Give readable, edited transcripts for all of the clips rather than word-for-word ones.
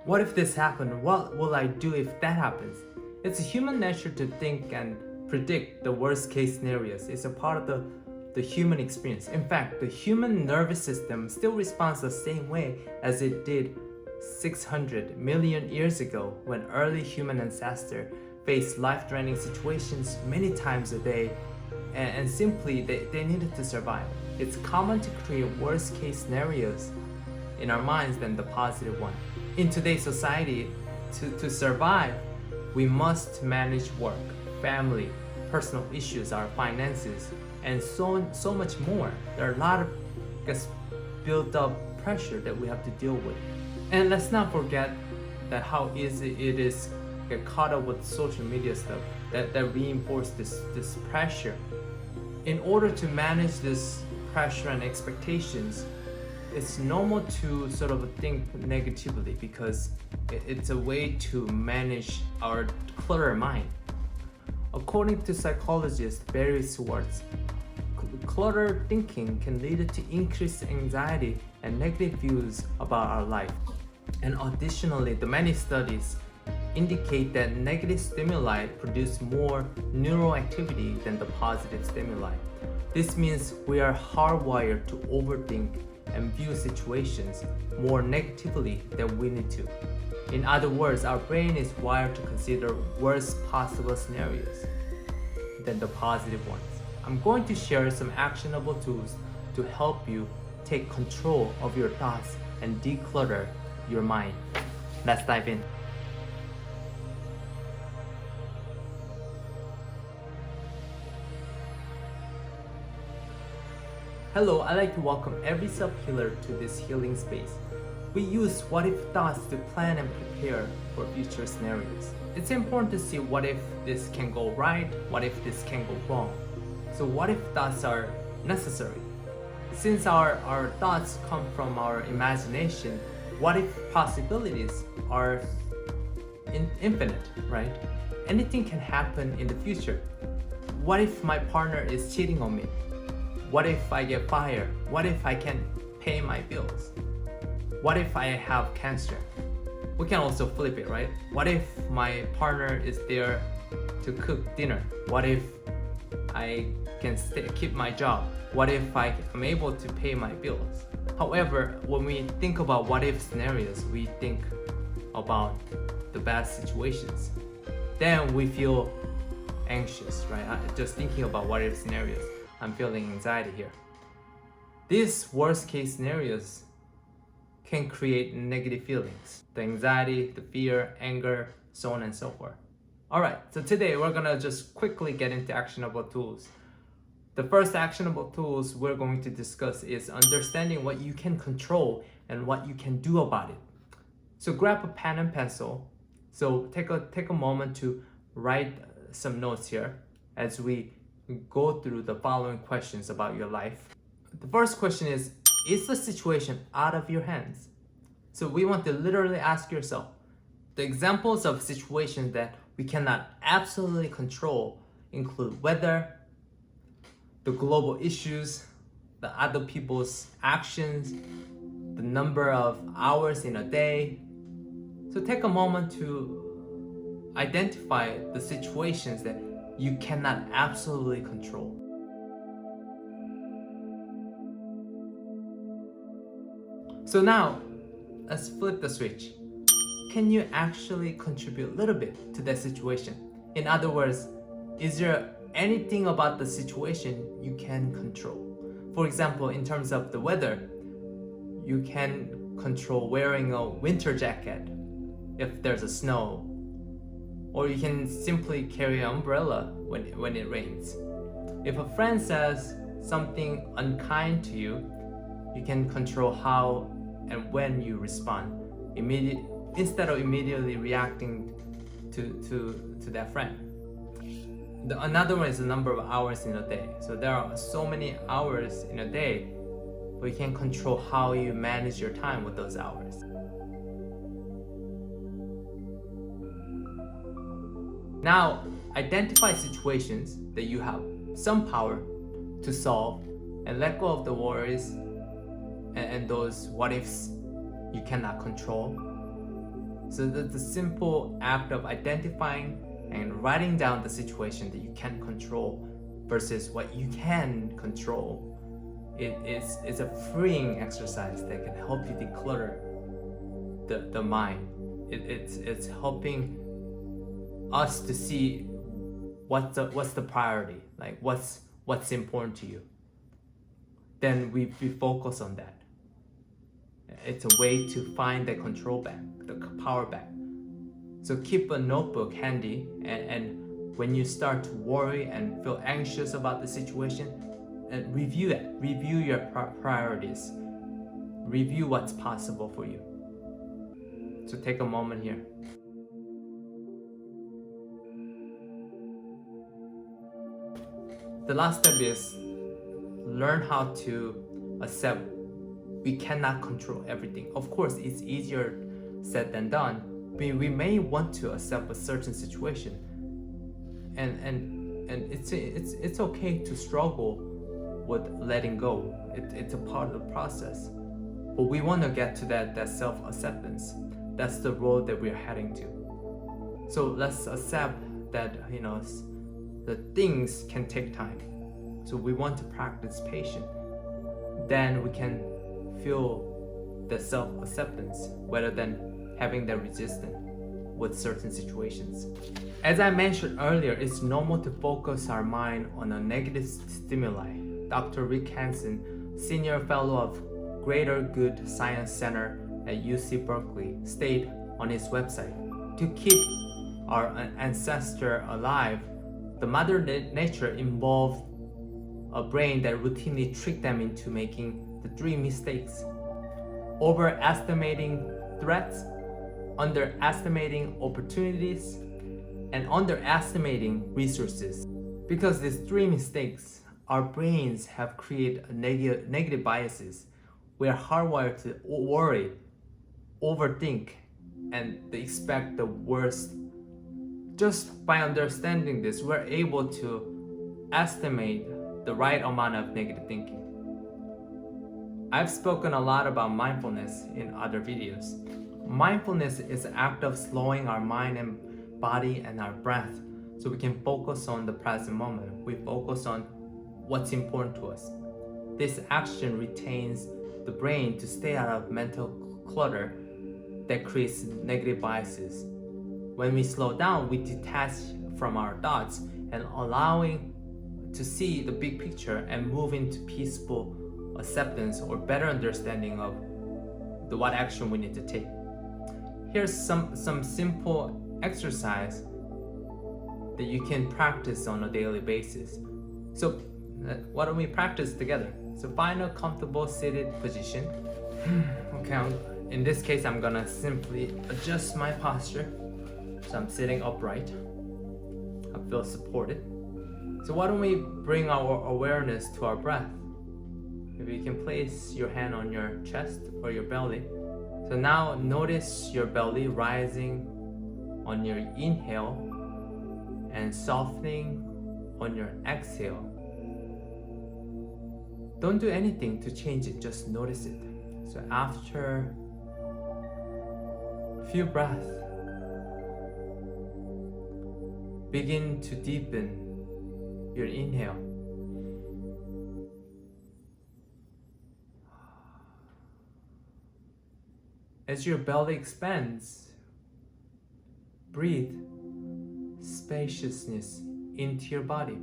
What if this happened? What will I do if that happens? It's human nature to think and predict the worst case scenarios. It's a part of the human experience. In fact, the human nervous system still responds the same way as it did 600 million years ago when early human ancestors faced life-threatening situations many times a day and simply they needed to survive. It's common to create worst case scenarios in our minds than the positive one. In today's society, to survive, we must manage work, family, personal issues, our finances, and so much more. There are a lot of built up pressure that we have to deal with. And let's not forget that how easy it is to get caught up with social media stuff that reinforce this pressure. In order to manage this pressure and expectations, it's normal to sort of think negatively because it's a way to manage our cluttered mind. According to psychologist Barry Schwartz, cluttered thinking can lead to increased anxiety and negative views about our life. And additionally, the many studies indicate that negative stimuli produce more neural activity than the positive stimuli. This means we are hardwired to overthink and view situations more negatively than we need to. In other words, our brain is wired to consider worst possible scenarios than the positive ones. I'm going to share some actionable tools to help you take control of your thoughts and declutter your mind. Let's dive in. Hello, I'd like to welcome every self-healer to this healing space. We use what-if thoughts to plan and prepare for future scenarios. It's important to see what if this can go right, what if this can go wrong. So what-if thoughts are necessary. Since our thoughts come from our imagination, what-if possibilities are infinite, right? Anything can happen in the future. What if my partner is cheating on me? What if I get fired? What if I can't pay my bills? What if I have cancer? We can also flip it, right? What if my partner is there to cook dinner? What if I can keep my job? What if I am able to pay my bills? However, when we think about what if scenarios, we think about the bad situations. Then we feel anxious, right? Just thinking about what if scenarios. I'm feeling anxiety here. These worst case scenarios can create negative feelings. The anxiety, the fear, anger, so on and so forth. Alright, so today we're gonna just quickly get into actionable tools. The first actionable tools we're going to discuss is understanding what you can control and what you can do about it. So grab a pen and pencil. So take a moment to write some notes here as we go through the following questions about your life. The first question is the situation out of your hands? So we want to literally ask yourself, the examples of situations that we cannot absolutely control include weather, the global issues, the other people's actions, the number of hours in a day. So take a moment to identify the situations that you cannot absolutely control. So now, let's flip the switch. Can you actually contribute a little bit to that situation? In other words, is there anything about the situation you can control? For example, in terms of the weather, you can control wearing a winter jacket if there's a snow, or you can simply carry an umbrella when it rains. If a friend says something unkind to you, you can control how and when you respond instead of immediately reacting to that friend. Another one is the number of hours in a day. So there are so many hours in a day, but you can control how you manage your time with those hours. Now, identify situations that you have some power to solve and let go of the worries and those what ifs you cannot control. So the simple act of identifying and writing down the situation that you can't control versus what you can control, it's a freeing exercise that can help you declutter the mind. It's helping us to see what's the priority, like what's important to you. Then we focus on that. It's a way to find the control back, the power back. So keep a notebook handy, and when you start to worry and feel anxious about the situation, and review your priorities, review what's possible for you. So take a moment here. The last step is learn how to accept we cannot control everything. Of course, it's easier said than done. We may want to accept a certain situation, and it's okay to struggle with letting go. It's a part of the process. But we want to get to that self-acceptance. That's the road that we're heading to. So let's accept that the things can take time. So we want to practice patience. Then we can feel the self-acceptance rather than having that resistance with certain situations. As I mentioned earlier, it's normal to focus our mind on a negative stimuli. Dr. Rick Hansen, Senior Fellow of Greater Good Science Center at UC Berkeley, stated on his website, to keep our ancestor alive, the Mother Nature involved a brain that routinely tricked them into making the three mistakes: overestimating threats, underestimating opportunities, and underestimating resources. Because these three mistakes, our brains have created negative biases. We are hardwired to worry, overthink, and expect the worst. Just by understanding this, we're able to estimate the right amount of negative thinking. I've spoken a lot about mindfulness in other videos. Mindfulness is an act of slowing our mind and body and our breath so we can focus on the present moment. We focus on what's important to us. This action retains the brain to stay out of mental clutter that creates negative biases. When we slow down, we detach from our thoughts and allowing to see the big picture and move into peaceful acceptance or better understanding of what action we need to take. Here's some simple exercise that you can practice on a daily basis. So why don't we practice together? So find a comfortable seated position. Okay, in this case, I'm gonna simply adjust my posture. So I'm sitting upright. I feel supported. So why don't we bring our awareness to our breath? Maybe you can place your hand on your chest or your belly. So now notice your belly rising on your inhale and softening on your exhale. Don't do anything to change it, just notice it. So after a few breaths, begin to deepen your inhale. As your belly expands, breathe spaciousness into your body.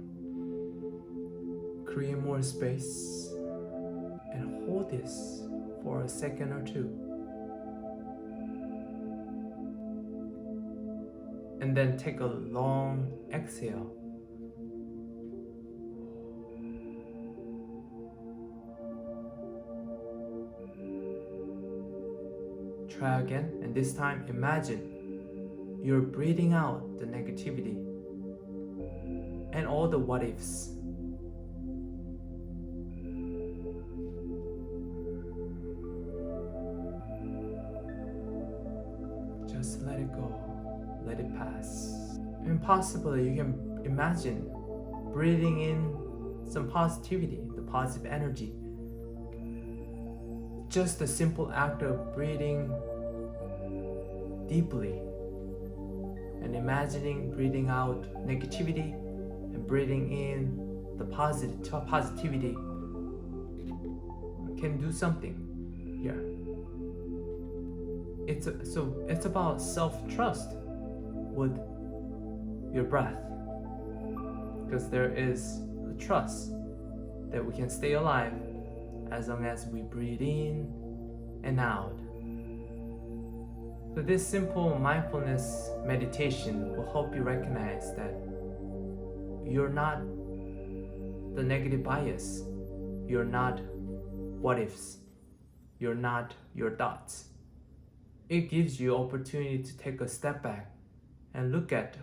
Create more space and hold this for a second or two. And then take a long exhale. Try again, and this time imagine you're breathing out the negativity and all the what ifs. Just let it go, let it pass. And possibly you can imagine breathing in some positivity, the positive energy. Just a simple act of breathing deeply and imagining breathing out negativity and breathing in the positivity can do something here. It's about self-trust with your breath, because there is a trust that we can stay alive as long as we breathe in and out. So this simple mindfulness meditation will help you recognize that you're not the negative bias, you're not what ifs, you're not your thoughts. It gives you opportunity to take a step back and look at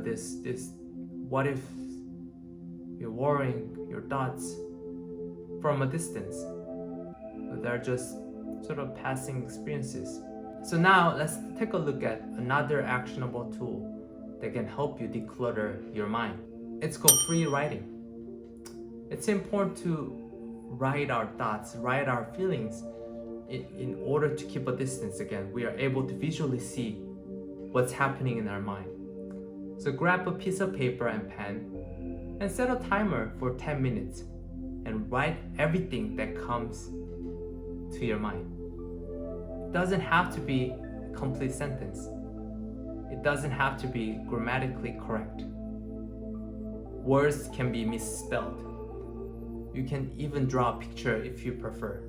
this what if you're worrying your thoughts from a distance. They're just sort of passing experiences. So now let's take a look at another actionable tool that can help you declutter your mind. It's called free writing. It's important to write our thoughts, write our feelings in order to keep a distance. Again, we are able to visually see what's happening in our mind. So grab a piece of paper and pen and set a timer for 10 minutes and write everything that comes to your mind. It doesn't have to be a complete sentence. It doesn't have to be grammatically correct. Words can be misspelled. You can even draw a picture if you prefer.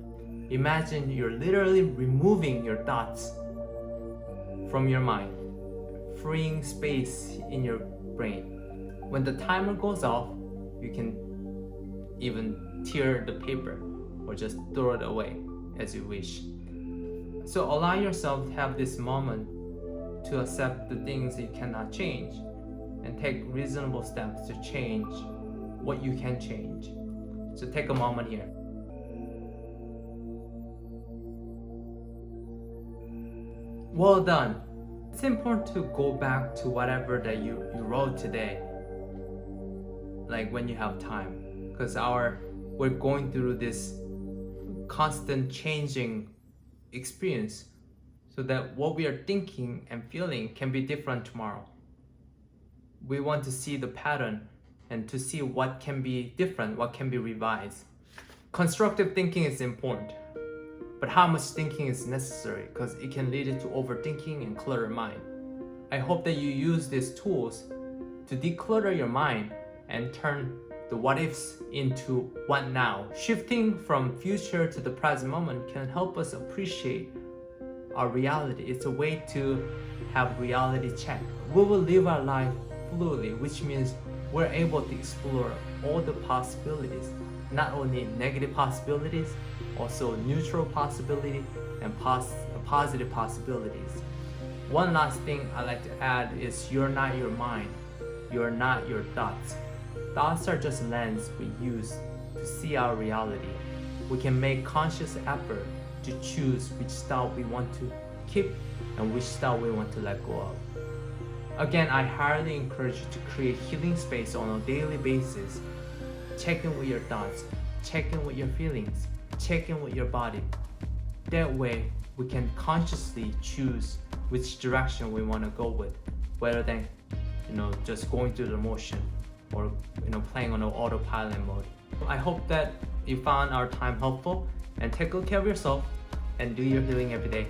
Imagine you're literally removing your thoughts from your mind, freeing space in your brain. When the timer goes off, you can even tear the paper or just throw it away as you wish. So allow yourself to have this moment to accept the things that you cannot change and take reasonable steps to change what you can change. So take a moment here. Well done. It's important to go back to whatever that you wrote today, like when you have time, because we're going through this constant changing experience, so that what we are thinking and feeling can be different tomorrow. We want to see the pattern and to see what can be different, what can be revised. Constructive thinking is important, but how much thinking is necessary, because it can lead to overthinking and clutter mind. I hope that you use these tools to declutter your mind and turn the what ifs into what now. Shifting from future to the present moment can help us appreciate our reality. It's a way to have reality check. We will live our life fluidly, which means we're able to explore all the possibilities, not only negative possibilities, also neutral possibility and positive possibilities. One last thing I'd like to add is you're not your mind, you're not your thoughts. Thoughts are just lens we use to see our reality. We can make conscious effort to choose which thought we want to keep and which thought we want to let go of. Again, I highly encourage you to create healing space on a daily basis. Check in with your thoughts, check in with your feelings, check in with your body. That way, we can consciously choose which direction we want to go with, rather than just going through the motion or playing on an autopilot mode. I hope that you found our time helpful, and take good care of yourself and do your healing every day.